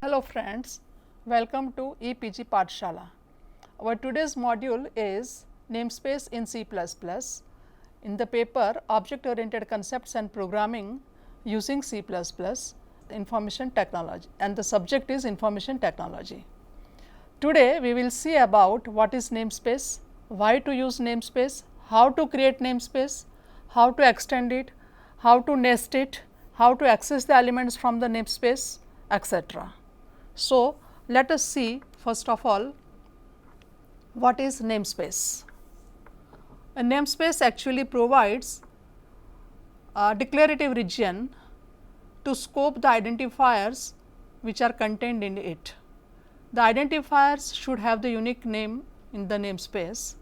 Hello friends, welcome to EPG Pathshala. Our today's module is namespace in C++ in the paper Object Oriented Concepts and Programming using C++, Information Technology, and the subject is Information Technology. Today we will see about what is namespace, why to use namespace, how to create namespace, how to extend it, how to nest it, how to access the elements from the namespace, etc. So, let us see first of all what is namespace. A namespace actually provides a declarative region to scope the identifiers which are contained in it. The identifiers should have the unique name in the namespace,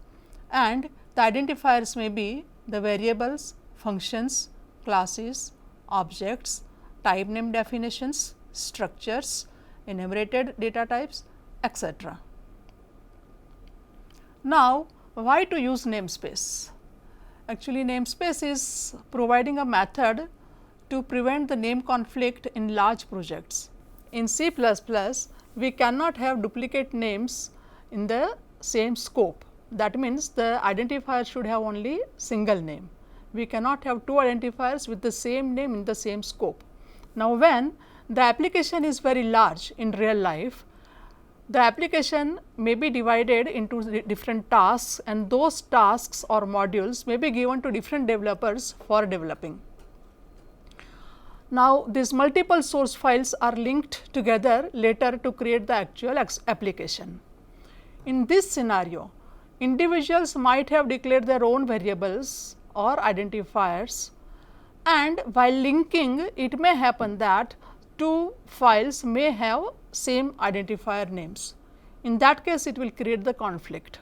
and the identifiers may be the variables, functions, classes, objects, type name definitions, structures, enumerated data types, etc. Now, why to use namespace? Actually, namespace is providing a method to prevent the name conflict in large projects. In C++, we cannot have duplicate names in the same scope. That means, the identifier should have only single name. We cannot have two identifiers with the same name in the same scope. Now, when the application is very large in real life, the application may be divided into different tasks, and those tasks or modules may be given to different developers for developing. Now, these multiple source files are linked together later to create the actual application. In this scenario, individuals might have declared their own variables or identifiers, and while linking, it may happen that two files may have same identifier names. In that case, it will create the conflict.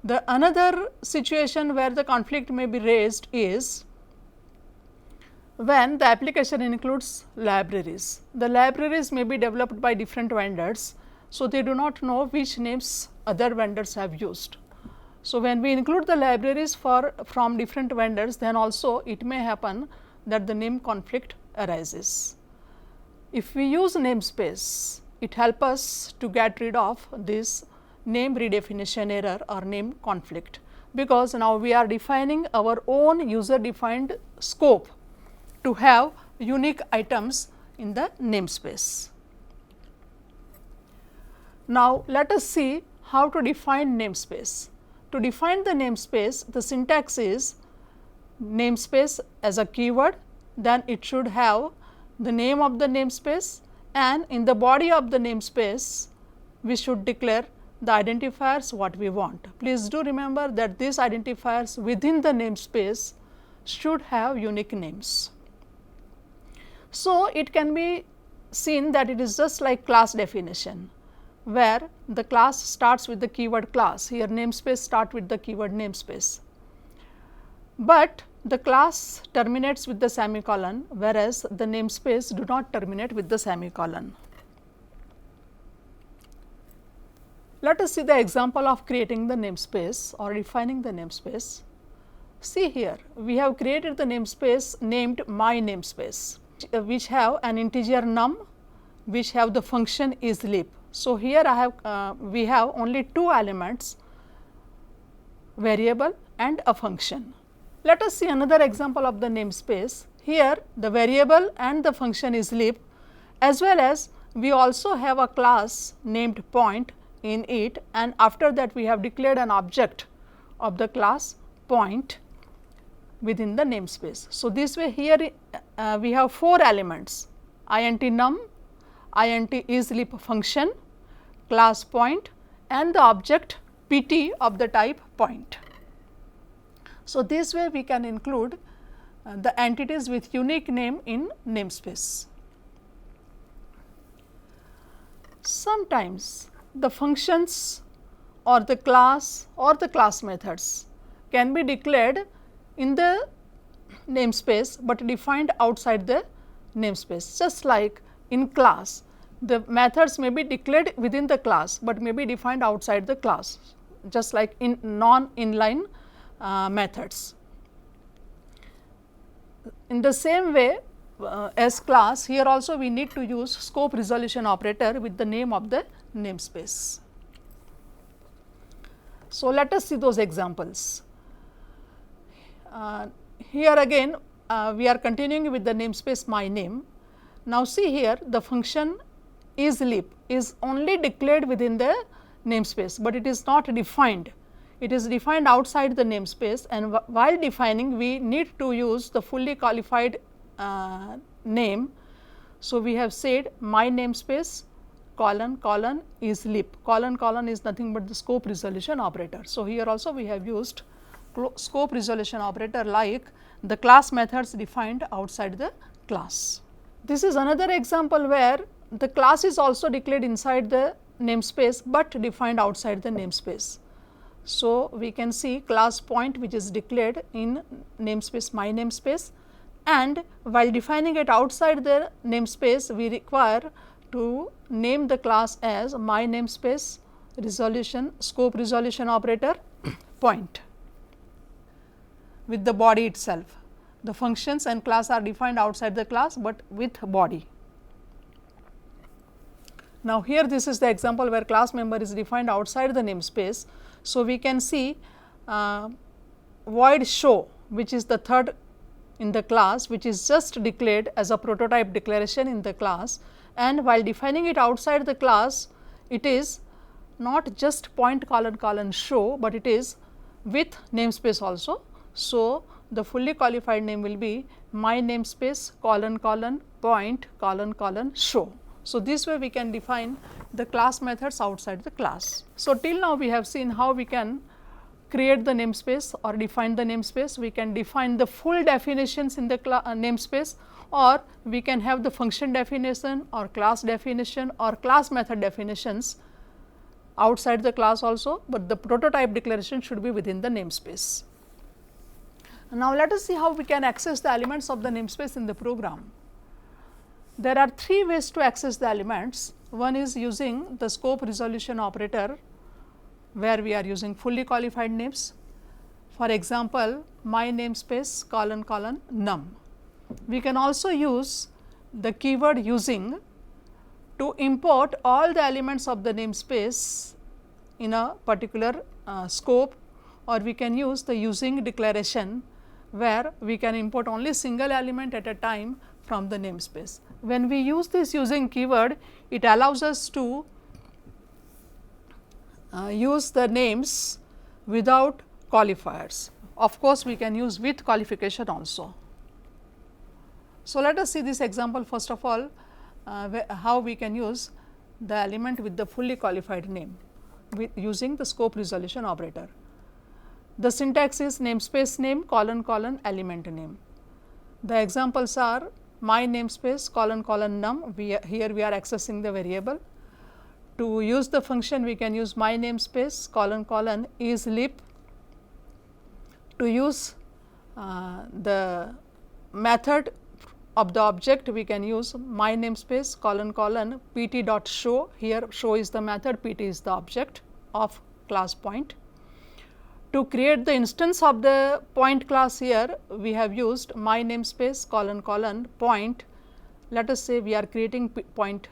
The another situation where the conflict may be raised is when the application includes libraries. The libraries may be developed by different vendors, so they do not know which names other vendors have used. So, when we include the libraries from different vendors, then also it may happen that the name conflict arises. If we use namespace, it helps us to get rid of this name redefinition error or name conflict, because now we are defining our own user defined scope to have unique items in the namespace. Now, let us see how to define namespace. To define the namespace, the syntax is namespace as a keyword, then it should have the name of the namespace, and in the body of the namespace we should declare the identifiers what we want. Please do remember that these identifiers within the namespace should have unique names. So, it can be seen that it is just like class definition, where the class starts with the keyword class. Here namespace start with the keyword namespace, but the class terminates with the semicolon, whereas the namespace do not terminate with the semicolon. Let us see the example of creating the namespace or defining the namespace. See here, we have created the namespace named my namespace, which have an integer num, which have the function isLib. So, here we have only two elements, variable and a function. Let us see another example of the namespace. Here the variable and the function isLib, as well as we also have a class named point in it, and after that we have declared an object of the class point within the namespace. So, this way here we have four elements, int num, int isLib function, class point, and the object pt of the type point. So, this way we can include the entities with unique name in namespace. Sometimes the functions or the class methods can be declared in the namespace, but defined outside the namespace. Just like in class, the methods may be declared within the class, but may be defined outside the class, just like in non-inline methods. In the same way, as class, here also we need to use scope resolution operator with the name of the namespace. So, let us see those examples. Here again we are continuing with the namespace my name. Now, see here the function isLeap is only declared within the namespace, but it is not defined. It is defined outside the namespace, and while defining we need to use the fully qualified name. So, we have said my namespace colon colon isLeap, colon colon is nothing but the scope resolution operator. So, here also we have used scope resolution operator like the class methods defined outside the class. This is another example where the class is also declared inside the namespace, but defined outside the namespace. So, we can see class point which is declared in namespace my namespace, and while defining it outside the namespace we require to name the class as my namespace resolution scope resolution operator point with the body itself. The functions and class are defined outside the class, but with body. Now, here this is the example where class member is defined outside the namespace. So, we can see void show, which is the third in the class, which is just declared as a prototype declaration in the class, and while defining it outside the class it is not just point colon colon show, but it is with namespace also. So, the fully qualified name will be my namespace colon colon point colon colon show. So, this way we can define the class methods outside the class. So, till now we have seen how we can create the namespace or define the namespace. We can define the full definitions in the namespace, or we can have the function definition or class definition or class method definitions outside the class also, but the prototype declaration should be within the namespace. Now, let us see how we can access the elements of the namespace in the program. There are three ways to access the elements. One is using the scope resolution operator, where we are using fully qualified names. For example, my namespace colon colon num. We can also use the keyword using to import all the elements of the namespace in a particular scope, or we can use the using declaration, where we can import only single element at a time from the namespace. When we use this using keyword, it allows us to use the names without qualifiers. Of course, we can use with qualification also. So, let us see this example first of all, how we can use the element with the fully qualified name with using the scope resolution operator. The syntax is namespace name colon colon element name. The examples are my namespace colon colon num. Here we are accessing the variable. To use the function, we can use my namespace colon colon isLeap. To use the method of the object, we can use my namespace colon colon pt dot show. Here show is the method, pt is the object of class point. To create the instance of the point class, here we have used my namespace colon colon point. Let us say we are creating point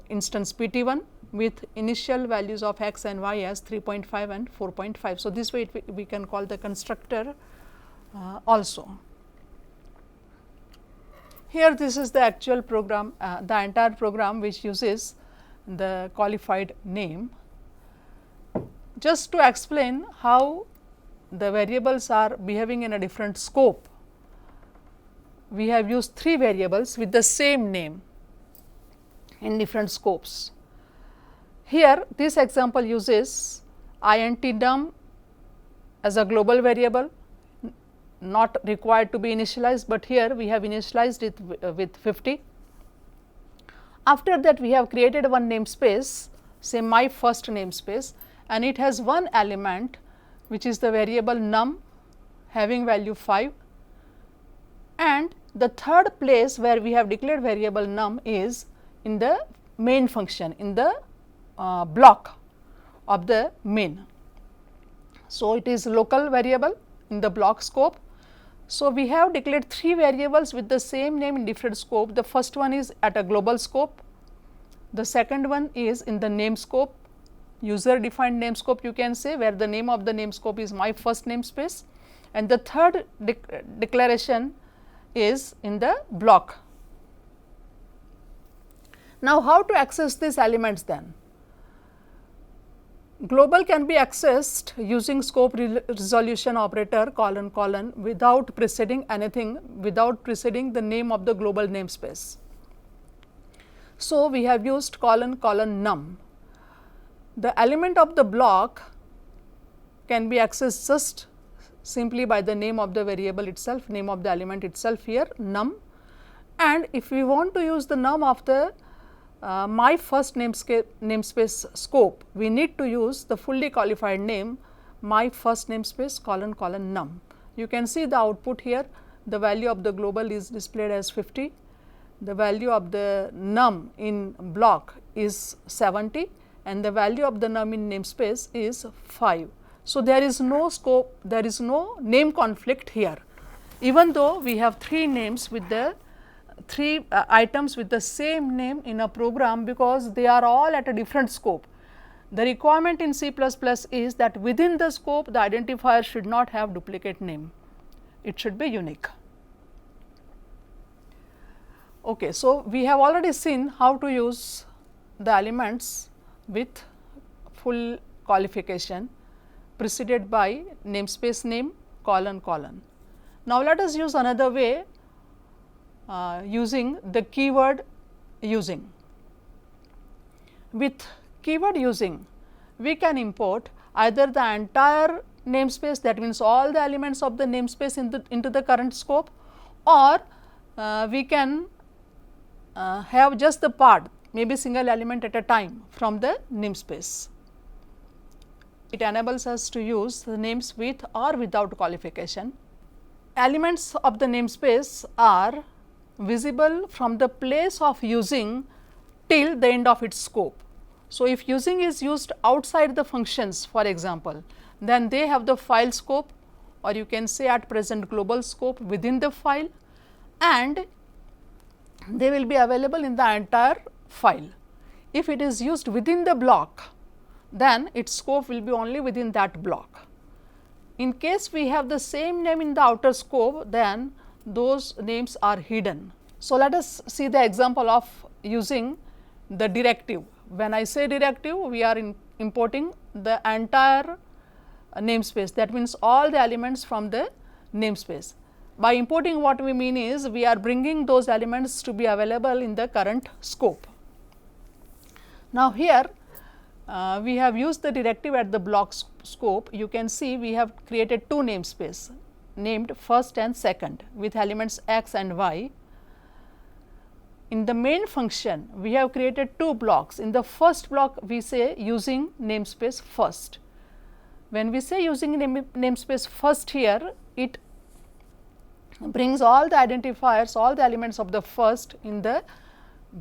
instance pt1 with initial values of x and y as 3.5 and 4.5. So, this way we can call the constructor also. Here this is the actual program, the entire program which uses the qualified name. Just to explain how the variables are behaving in a different scope, we have used three variables with the same name in different scopes. Here this example uses int num as a global variable, not required to be initialized, but here we have initialized it with 50. After that, we have created one namespace, say my first namespace, and it has one element which is the variable num having value 5, and the third place where we have declared variable num is in the main function, in the block of the main. So, it is local variable in the block scope. So, we have declared 3 variables with the same name in different scope. The first one is at a global scope, the second one is in the name scope, user defined name scope you can say, where the name of the name scope is my first namespace, and the third declaration is in the block. Now, how to access these elements then? Global can be accessed using scope resolution operator : without preceding anything, without preceding the name of the global namespace. So, we have used : num. The element of the block can be accessed just simply by the name of the variable itself, name of the element itself here num, and if we want to use the num of the my first namespace scope, we need to use the fully qualified name my first namespace : num. You can see the output here, the value of the global is displayed as 50, the value of the num in block is 70, and the value of the num in namespace is 5. So, there is no scope, there is no name conflict here, even though we have 3 names with the 3 items with the same name in a program, because they are all at a different scope. The requirement in C++ is that within the scope the identifier should not have duplicate name, it should be unique. Okay, so, we have already seen how to use the elements with full qualification preceded by namespace name : Now, let us use another way using the keyword using. With keyword using, we can import either the entire namespace, that means all the elements of the namespace into the current scope, or we can have just the part, maybe single element at a time from the namespace. It enables us to use the names with or without qualification. Elements of the namespace are visible from the place of using till the end of its scope. So, if using is used outside the functions, for example, then they have the file scope, or you can say at present global scope within the file, and they will be available in the entire file. If it is used within the block, then its scope will be only within that block. In case we have the same name in the outer scope, then those names are hidden. So, let us see the example of using the directive. When I say directive, we are importing the entire namespace, that means all the elements from the namespace. By importing, what we mean is we are bringing those elements to be available in the current scope. Now, here we have used the directive at the block scope. You can see we have created 2 namespace named first and second with elements x and y. In the main function, we have created 2 blocks. In the first block, we say using namespace first. When we say using namespace first here, it brings all the identifiers, all the elements of the first in the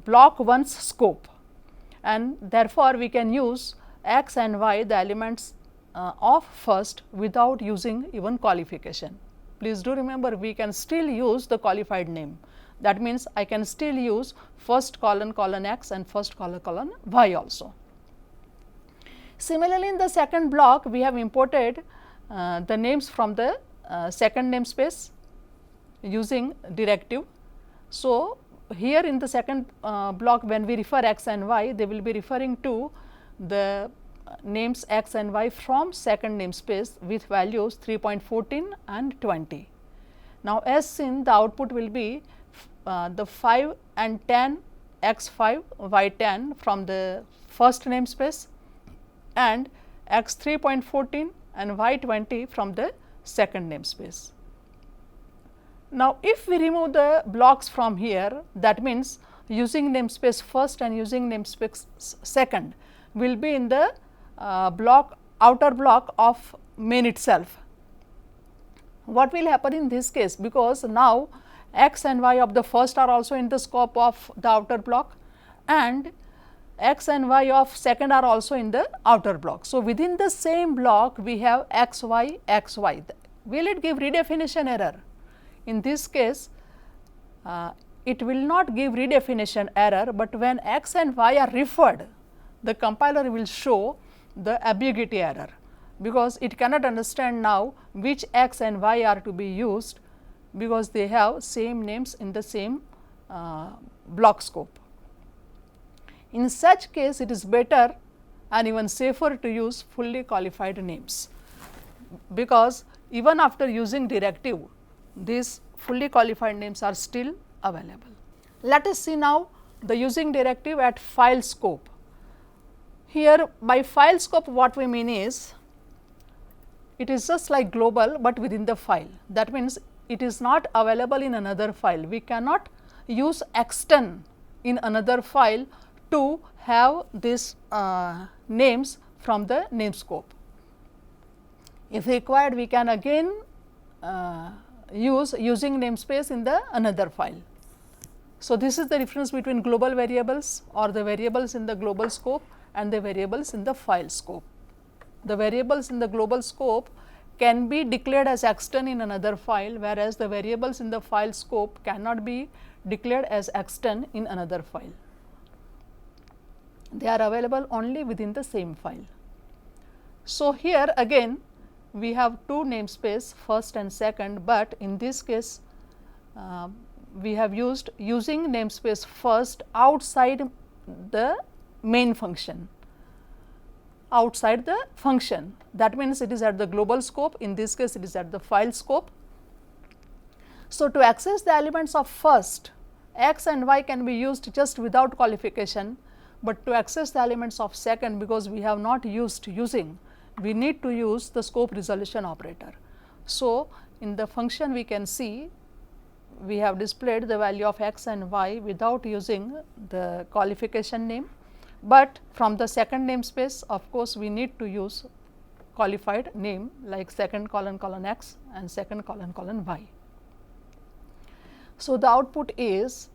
block 1's scope, and therefore, we can use x and y, the elements of first, without using even qualification. Please do remember, we can still use the qualified name. That means, I can still use first : x and first : y also. Similarly, in the second block, we have imported the names from the second namespace using directive. So, here in the second block, when we refer x and y, they will be referring to the names x and y from second namespace with values 3.14 and 20. Now, as seen, the output will be the 5 and 10 x 5 y 10 from the first namespace and x 3.14 and y 20 from the second namespace. Now, if we remove the blocks from here, that means using namespace first and using namespace second will be in the outer block of main itself. What will happen in this case? Because now x and y of the first are also in the scope of the outer block, and x and y of second are also in the outer block. So, within the same block we have x y. Will it give redefinition error? In this case, it will not give redefinition error, but when x and y are referred, the compiler will show the ambiguity error, because it cannot understand now which x and y are to be used, because they have same names in the same block scope. In such case, it is better and even safer to use fully qualified names, because even after using directive, these fully qualified names are still available. Let us see now the using directive at file scope. Here by file scope, what we mean is, it is just like global, but within the file. That means, it is not available in another file. We cannot use extern in another file to have these names from the name scope. If required, we can again use using namespace in the another file. So, this is the difference between global variables or the variables in the global scope and the variables in the file scope. The variables in the global scope can be declared as extern in another file, whereas the variables in the file scope cannot be declared as extern in another file. They are available only within the same file. So, here again we have two namespace, first and second, but in this case we have used using namespace first outside the main function, outside the function. That means, it is at the global scope, in this case it is at the file scope. So, to access the elements of first, x and y can be used just without qualification, but to access the elements of second, because we have not used using, we need to use the scope resolution operator. So, in the function we can see we have displayed the value of x and y without using the qualification name, but from the second namespace, of course, we need to use qualified name like second colon colon x and second colon colon y. So, the output is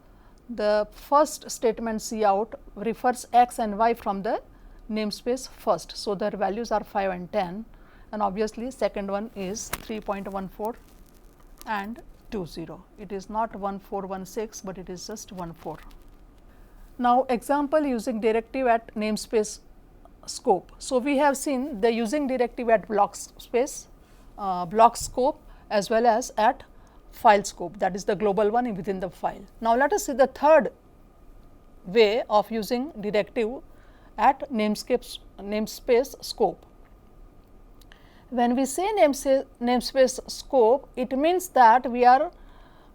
the first statement cout refers x and y from the namespace first. So, their values are 5 and 10, and obviously, second one is 3.14 and 20. It is not 1416, but it is just 14. Now, example using directive at namespace scope. So, we have seen the using directive at block space, block scope, as well as at file scope, that is the global one within the file. Now, let us see the third way of using directive at namespace scope. When we say namespace scope, it means that we are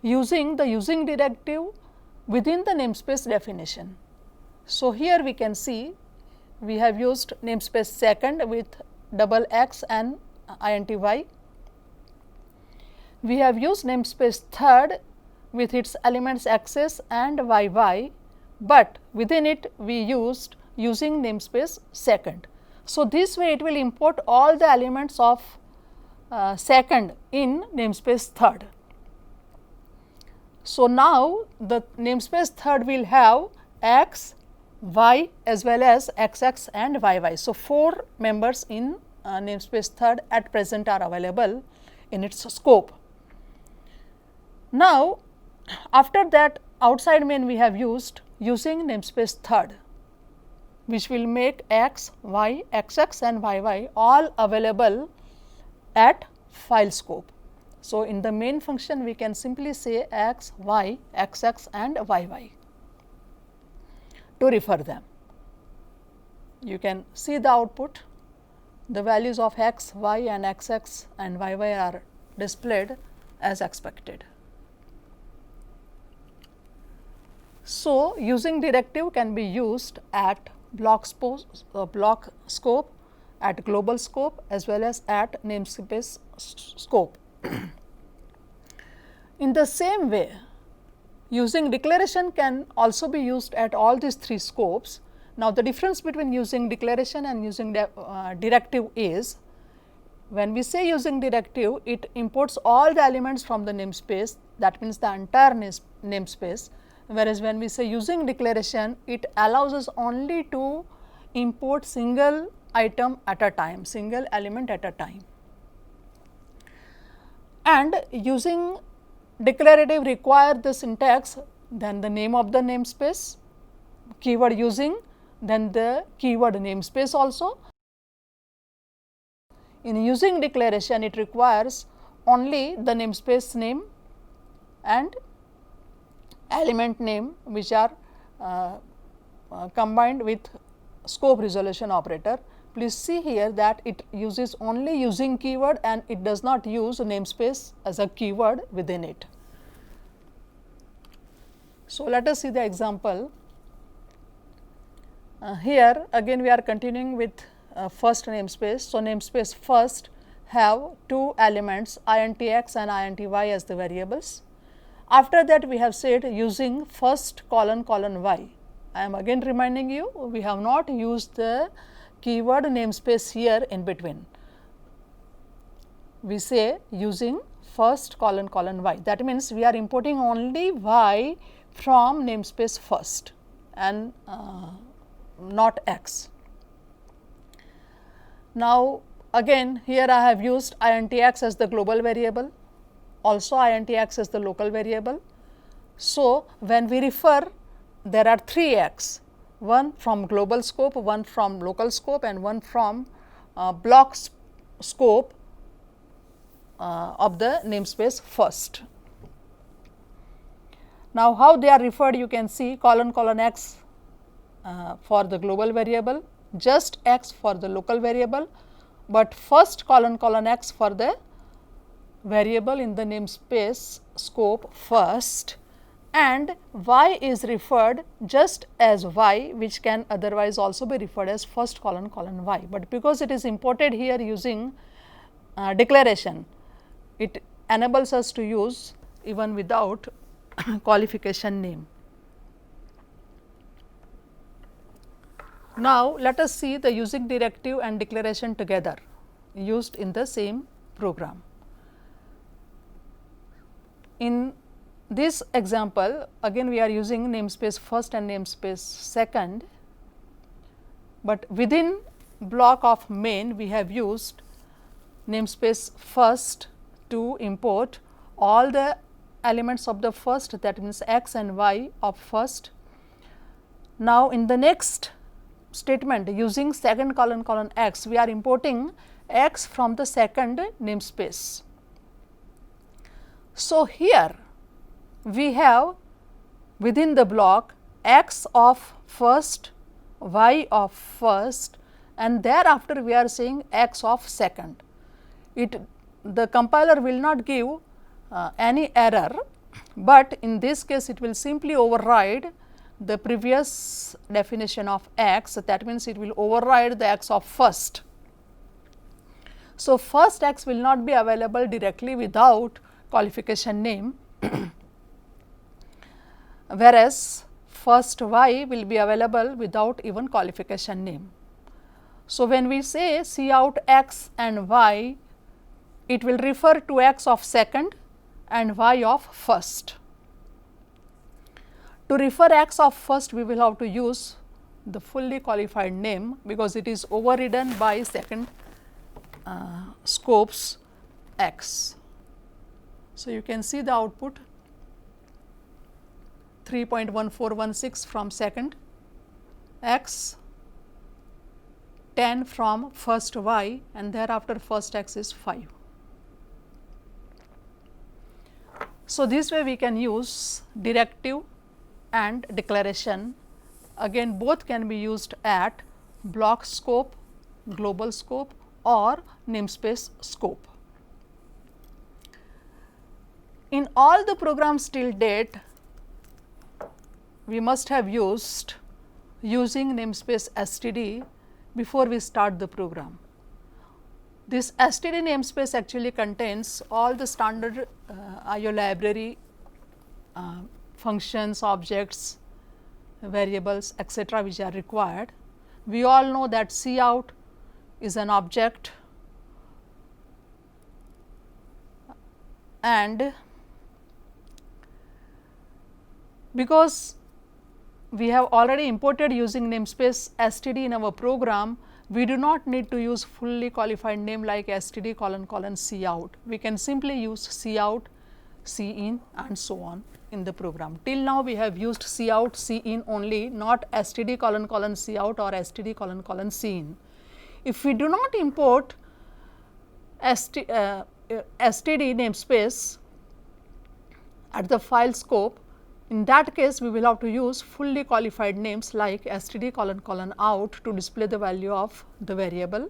using the using directive within the namespace definition. So, here we can see we have used namespace second with double x and int y. We have used namespace third with its elements x's and yy, but within it we used using namespace second. So, this way it will import all the elements of second in namespace third. So, now the namespace third will have x, y as well as xx and yy. So, 4 members in namespace third at present are available in its scope. Now, after that outside main we have used using namespace third, which will make x, y, xx and yy all available at file scope. So, in the main function we can simply say x, y, xx and yy to refer them. You can see the output, the values of x, y and xx and yy are displayed as expected. So, using directive can be used at block scope, at global scope as well as at namespace scope. In the same way, using declaration can also be used at all these 3 scopes. Now, the difference between using declaration and using directive is, when we say using directive, it imports all the elements from the namespace, that means the entire namespace, whereas when we say using declaration, it allows us only to import single item at a time, single element at a time. And using declarative require the syntax, then the name of the namespace, keyword using, then the keyword namespace also. In using declaration, it requires only the namespace name and element name, which are combined with scope resolution operator. Please see here that it uses only using keyword and it does not use namespace as a keyword within it. So, let us see the example. Here again we are continuing with first namespace. So, namespace first have two elements int(x) and int(y) as the variables. After that we have said using first : y. I am again reminding you, we have not used the keyword namespace here in between. We say using first : y. That means, we are importing only y from namespace first and not x. Now, again here I have used int(x) as the global variable, also int(x) as the local variable. So, when we refer, there are 3 x, one from global scope, one from local scope and one from block scope of the namespace first. Now, how they are referred, you can see : x for the global variable, just x for the local variable, but first : x for the variable in the namespace scope first, and y is referred just as y, which can otherwise also be referred as first : y. But because it is imported here using declaration, it enables us to use even without qualification name. Now, let us see the using directive and declaration together used in the same program. In this example, again we are using namespace first and namespace second, but within block of main we have used namespace first to import all the elements of the first, that means x and y of first. Now, in the next statement using second : x, we are importing x from the second namespace. So, here we have within the block x of first, y of first, and thereafter we are saying x of second. The compiler will not give any error, but in this case it will simply override the previous definition of x, that means it will override the x of first. So, first x will not be available directly without qualification name, whereas first y will be available without even qualification name. So, when we say cout x and y, it will refer to x of second and y of first. To refer x of first, we will have to use the fully qualified name, because it is overridden by second scopes x. So, you can see the output 3.1416 from second x, 10 from first y, and thereafter first x is 5. So, this way we can use directive and declaration. Again, both can be used at block scope, global scope or namespace scope. In all the programs till date, we must have used using namespace std before we start the program. This std namespace actually contains all the standard IO library functions, objects, variables, etc., which are required. We all know that cout is an object, and because we have already imported using namespace std in our program, we do not need to use fully qualified name like std : cout. We can simply use cout cin and so on in the program. Till now we have used cout, cin only, not std : cout or std : cin. If we do not import std namespace at the file scope, in that case we will have to use fully qualified names like std : out to display the value of the variable,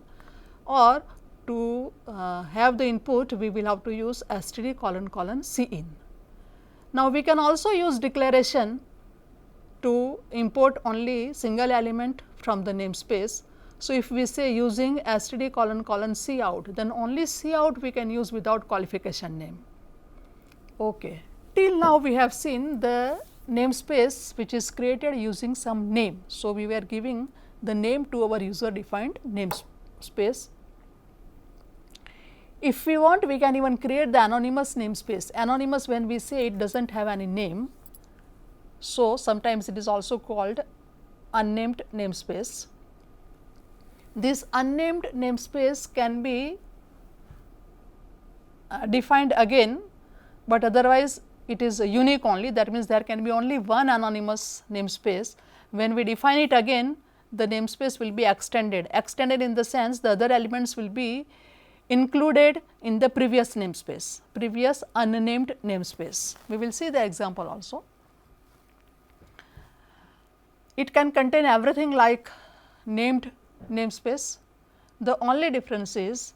or to have the input we will have to use std : cin. Now, we can also use declaration to import only single element from the namespace. So, if we say using std : cout, then only cout we can use without qualification name. Okay. Till now we have seen the namespace which is created using some name. So, we were giving the name to our user defined namespace. If we want, we can even create the anonymous namespace. Anonymous, when we say it does not have any name, so sometimes it is also called unnamed namespace. This unnamed namespace can be defined again, but otherwise it is unique only. That means, there can be only one anonymous namespace. When we define it again, the namespace will be extended. Extended in the sense, the other elements will be included in the previous namespace, previous unnamed namespace. We will see the example also. It can contain everything like named namespace. The only difference is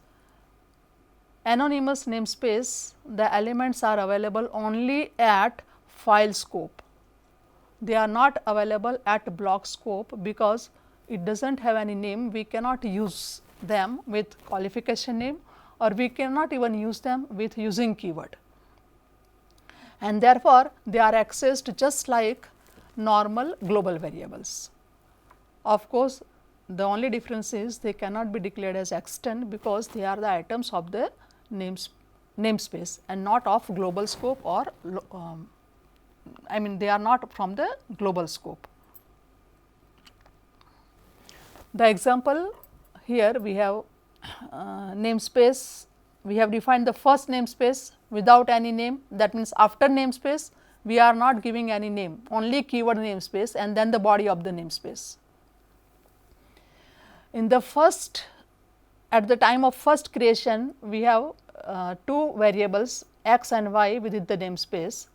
anonymous namespace, the elements are available only at file scope. They are not available at block scope, because it does not have any name. We cannot use them with qualification name, or we cannot even use them with using keyword, and therefore, they are accessed just like normal global variables. Of course, the only difference is they cannot be declared as extend, because they are the items of the namespace and not of global scope, or I mean they are not from the global scope. The example here we have namespace, we have defined the first namespace without any name. That means, after namespace we are not giving any name, only keyword namespace and then the body of the namespace. In the first, at the time of first creation, we have two variables x and y within the namespace.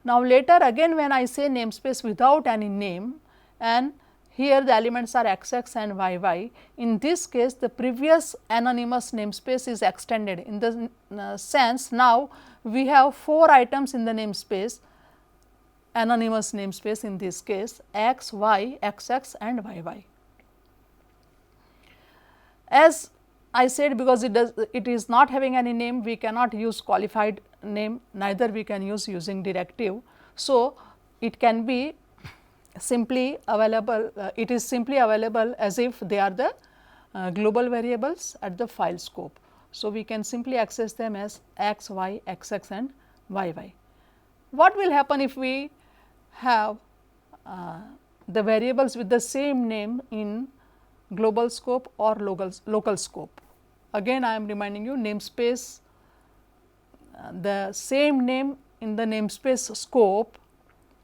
Now, later again when I say namespace without any name, and here the elements are xx and yy. In this case, the previous anonymous namespace is extended, in the sense now we have 4 items in the namespace, anonymous namespace in this case, x, y, xx and yy. As I said, because it is not having any name, we cannot use qualified name, neither we can use using directive. So, it can be simply available, it is simply available as if they are the global variables at the file scope. So, we can simply access them as x, y, xx and yy. What will happen if we have the variables with the same name in global scope or local scope? Again I am reminding you, namespace, the same name in the namespace scope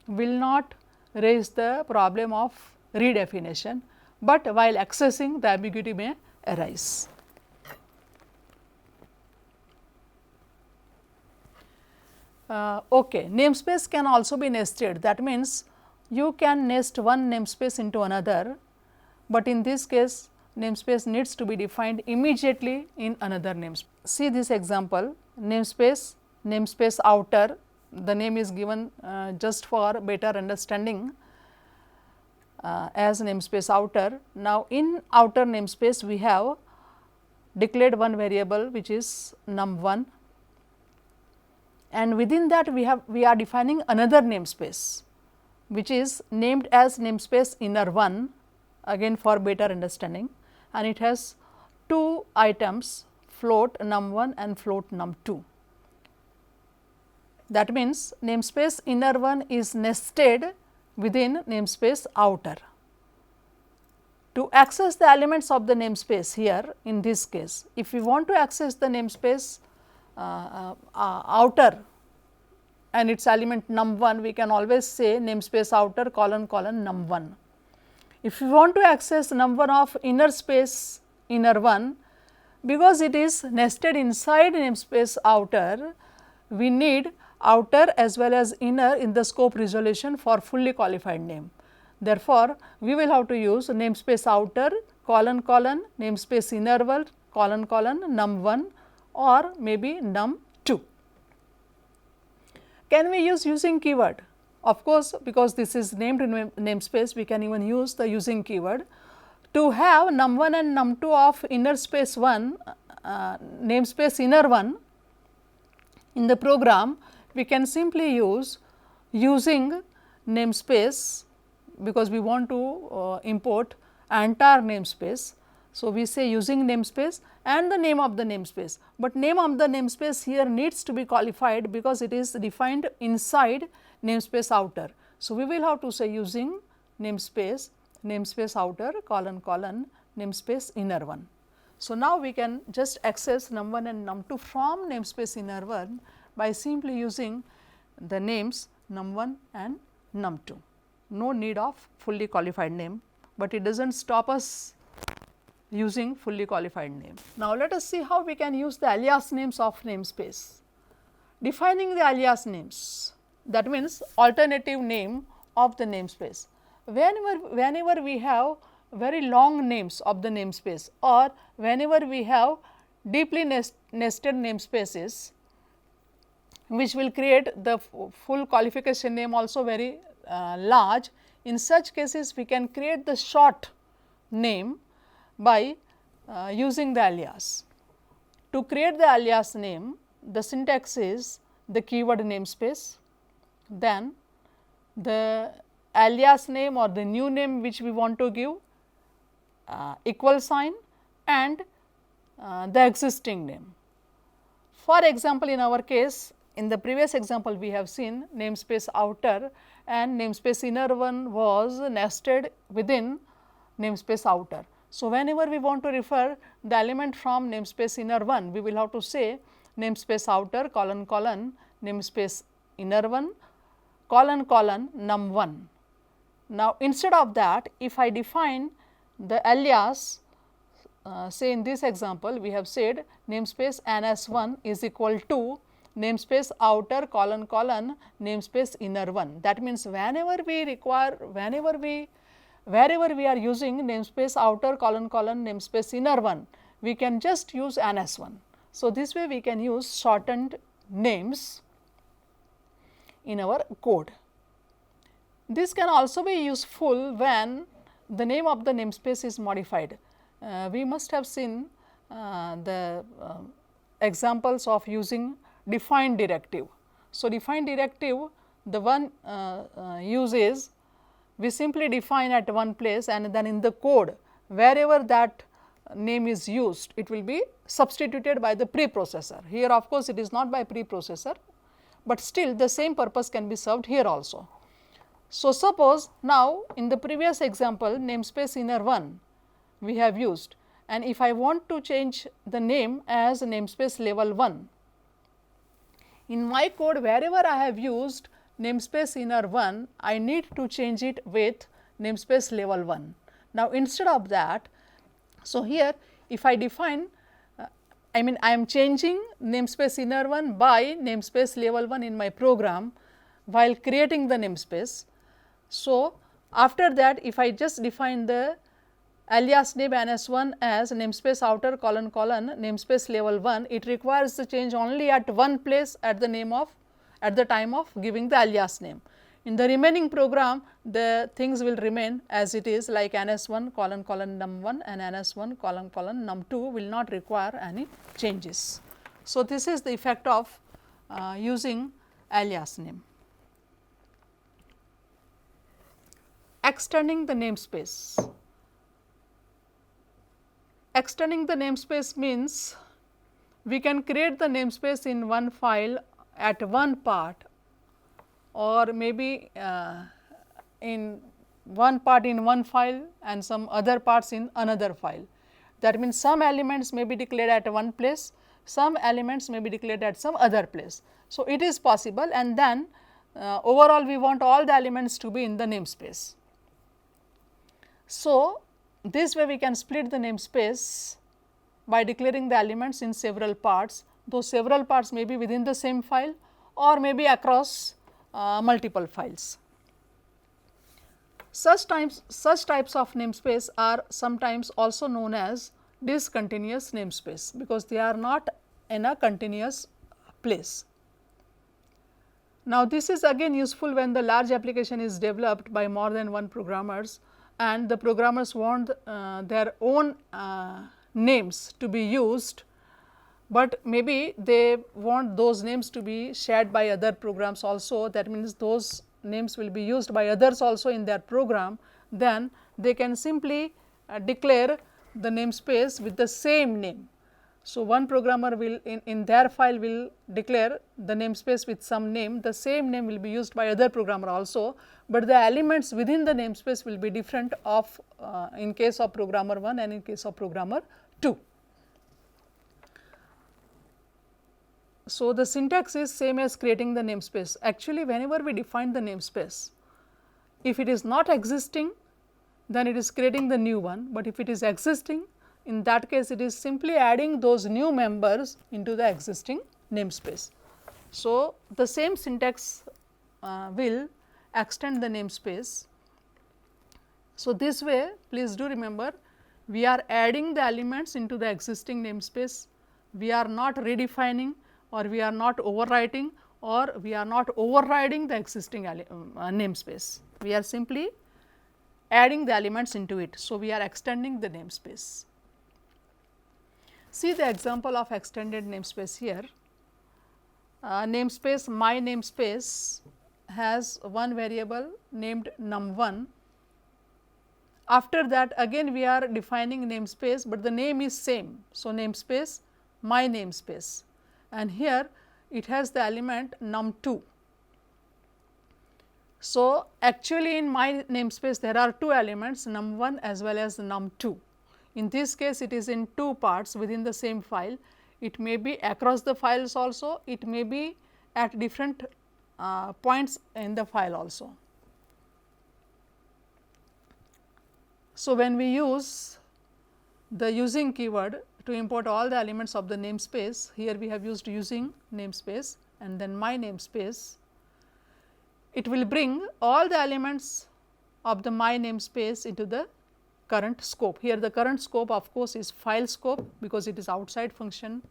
will not raise the problem of redefinition, but while accessing the ambiguity may arise. Okay. Namespace can also be nested. That means, you can nest one namespace into another, but in this case namespace needs to be defined immediately in another namespace. See this example, namespace, namespace outer, the name is given just for better understanding as namespace outer. Now, in outer namespace we have declared one variable which is num1, and within that we are defining another namespace which is named as namespace inner1, again for better understanding, and it has 2 items, float num1 and float num2. That means, namespace inner1 is nested within namespace outer. To access the elements of the namespace here, in this case, if we want to access the namespace outer and its element num1, we can always say namespace outer colon colon num1. If you want to access num1 of inner space inner 1, because it is nested inside namespace outer, we need outer as well as inner in the scope resolution for fully qualified name. Therefore, we will have to use namespace outer colon colon namespace inner 1 colon colon num1 or maybe num2. Can we use using keyword? Of course, because this is named namespace, we can even use the using keyword. To have num1 and num2 of inner space 1 namespace inner 1 in the program, we can simply use using namespace, because we want to import entire namespace. So, we say using namespace and the name of the namespace, but name of the namespace here needs to be qualified because it is defined inside namespace outer. So, we will have to say using namespace outer colon colon namespace inner 1. So, now we can just access num1 and num2 from namespace inner 1 by simply using the names num1 and num2. No need of fully qualified name, but it does not stop us using fully qualified name. Now, let us see how we can use the alias names of namespace. Defining the alias names, that means alternative name of the namespace. Whenever we have very long names of the namespace, or whenever we have deeply nested namespaces, which will create the full qualification name also very large, in such cases we can create the short name by using the alias. To create the alias name, the syntax is the keyword namespace, then the alias name or the new name which we want to give, equal sign, and the existing name. For example, in our case, in the previous example we have seen namespace outer and namespace inner 1 was nested within namespace outer. So, whenever we want to refer the element from namespace inner 1, we will have to say namespace outer colon colon namespace inner 1 colon colon num1. Now, instead of that, if I define the alias, say in this example we have said namespace ns1 is equal to namespace outer colon colon namespace inner 1. That means, wherever we are using namespace outer colon colon namespace inner 1, we can just use ns1. So, this way we can use shortened names in our code. This can also be useful when the name of the namespace is modified. We must have seen the examples of using define directive. So, define directive, the one use is we simply define at one place, and then in the code wherever that name is used, it will be substituted by the preprocessor. Here of course, it is not by preprocessor, but still the same purpose can be served here also. So, suppose now in the previous example namespace inner 1 we have used, and if I want to change the name as namespace level 1, in my code wherever I have used namespace inner 1, I need to change it with namespace level 1. Now, instead of that, so here if I define, I am changing namespace inner 1 by namespace level 1 in my program while creating the namespace. So, after that if I just define the alias name ns1 as namespace outer colon colon namespace level 1, it requires the change only at one place at the time of giving the alias name. In the remaining program, the things will remain as it is, like ns1 colon colon num1 and ns1 colon colon num2 will not require any changes. So, this is the effect of using alias name. Extending the namespace. Extending the namespace means we can create the namespace in one file at one part, or maybe in one part in one file and some other parts in another file. That means, some elements may be declared at one place, some elements may be declared at some other place. So, it is possible, and then overall we want all the elements to be in the namespace. So, this way we can split the namespace by declaring the elements in several parts. Those several parts may be within the same file or may be across multiple files. Such types of namespace are sometimes also known as discontinuous namespace, because they are not in a continuous place. Now, this is again useful when the large application is developed by more than one programmers, and the programmers want their own names to be used, but maybe they want those names to be shared by other programs also. That means, those names will be used by others also in their program. Then they can simply declare the namespace with the same name. So, one programmer will in their file will declare the namespace with some name, the same name will be used by other programmer also, but the elements within the namespace will be different of in case of programmer 1 and in case of programmer 2. So, the syntax is same as creating the namespace. Actually, whenever we define the namespace, if it is not existing, then it is creating the new one, but if it is existing, in that case it is simply adding those new members into the existing namespace. So, the same syntax will extend the namespace. So, this way please do remember, we are adding the elements into the existing namespace, we are not redefining or we are not overwriting or we are not overriding the existing namespace. We are simply adding the elements into it. So, we are extending the namespace. See the example of extended namespace here. Namespace my namespace has one variable named num1. After that again we are defining namespace, but the name is same. So, namespace my namespace, and here it has the element num2. So, actually in my namespace there are two elements num1 as well as num2. In this case it is in two parts within the same file. It may be across the files also, it may be at different points in the file also. So, when we use the using keyword to import all the elements of the namespace, here we have used using namespace and then my namespace, it will bring all the elements of the my namespace into the current scope. Here the current scope of course is file scope, because it is outside function,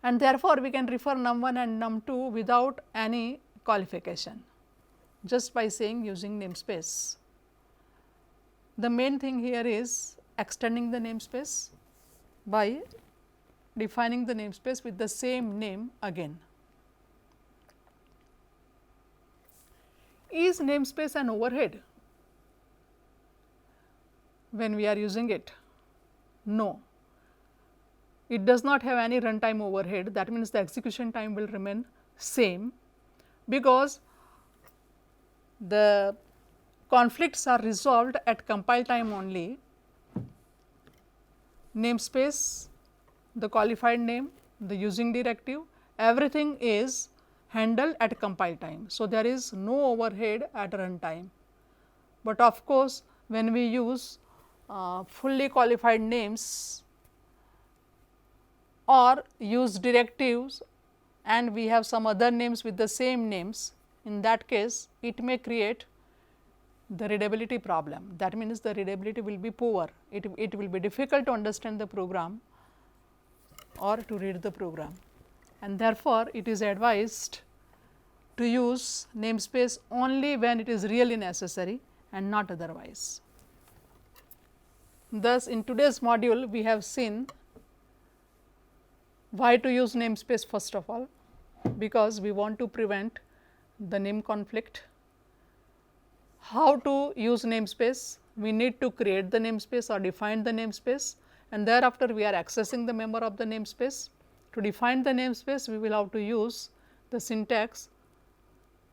and therefore, we can refer num1 and num2 without any qualification, just by saying using namespace. The main thing here is extending the namespace by defining the namespace with the same name again. Is namespace an overhead when we are using it? No, it does not have any runtime overhead. That means, the execution time will remain same, because the conflicts are resolved at compile time only. Namespace, the qualified name, the using directive, everything is handled at compile time. So, there is no overhead at runtime, but of course, when we use fully qualified names or use directives and we have some other names with the same names, in that case it may create the readability problem. That means, the readability will be poor, it will be difficult to understand the program or to read the program, and therefore, it is advised to use namespace only when it is really necessary and not otherwise. Thus, in today's module we have seen why to use namespace first of all, because we want to prevent the name conflict. How to use namespace? We need to create the namespace or define the namespace, and thereafter we are accessing the member of the namespace. To define the namespace, we will have to use the syntax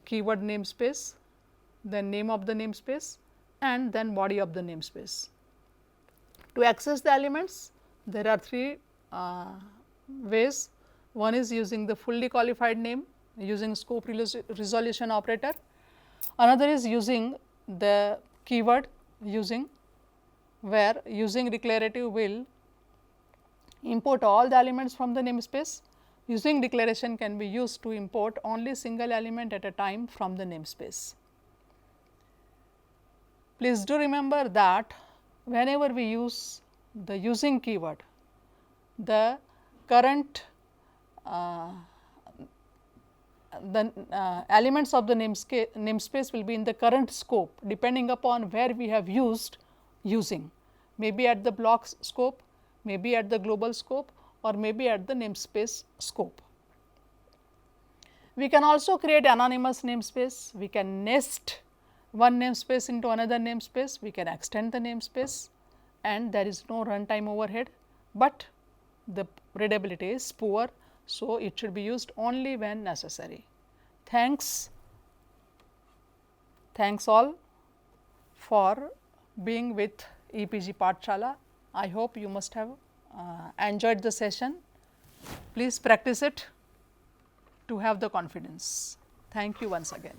keyword namespace, then name of the namespace and then body of the namespace. To access the elements, there are three ways. One is using the fully qualified name using scope resolution operator. Another is using the keyword where using declarative will import all the elements from the namespace. Using declaration can be used to import only single element at a time from the namespace. Please do remember that whenever we use the using keyword, the current elements of the namespace will be in the current scope depending upon where we have used using, maybe at the block scope, maybe at the global scope, or maybe at the namespace scope. We can also create anonymous namespace. We can nest one namespace into another namespace. We can extend the namespace and there is no runtime overhead, but the readability is poor. So, it should be used only when necessary. Thanks all for being with EPG Pathshala. I hope you must have enjoyed the session. Please practice it to have the confidence. Thank you once again.